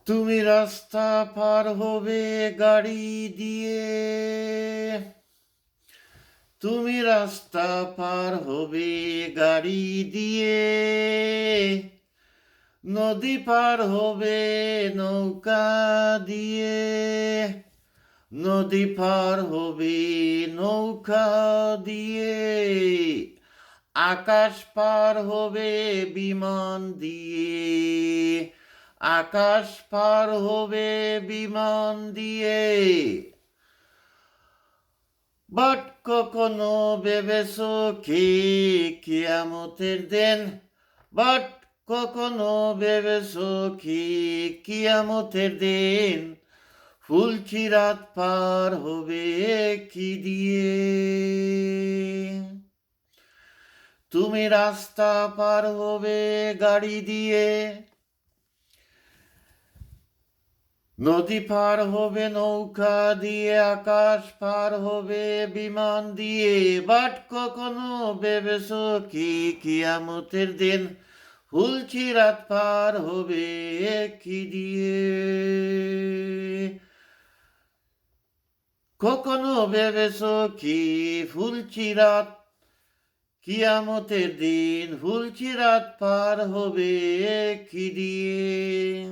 তুমি রাস্তা পার হবে গাড়ি দিয়ে, তুমি রাস্তা পার হবে গাড়ি দিয়ে, নদী পার হবে নৌকা দিয়ে, নদী পার হবে নৌকা দিয়ে, আকাশ পার হবে বিমান দিয়ে, আকাশ পার হবে বিমান দিয়ে। বাট কখনো ভেবেছো কি কিয়ামতের দিন, বাট কখনো ভেবেছো কি কিয়ামতের দিন, ফুলকিরাত পার হবে কি দিয়ে? তুমি রাস্তা পার হবে গাড়ি দিয়ে, নদী পার হবে নৌকা দিয়ে, আকাশ পার হবে বিমান দিয়ে। বাট কখনো ভেবেছো কি কিয়ামতের দিন, ফুলকিরাত পার হবে কি দিয়ে? কখনো ভেবেছো কি ফুলকিরাত কিয়ামতের দিন, ফুলকিরাত পার হবে কি দিয়ে?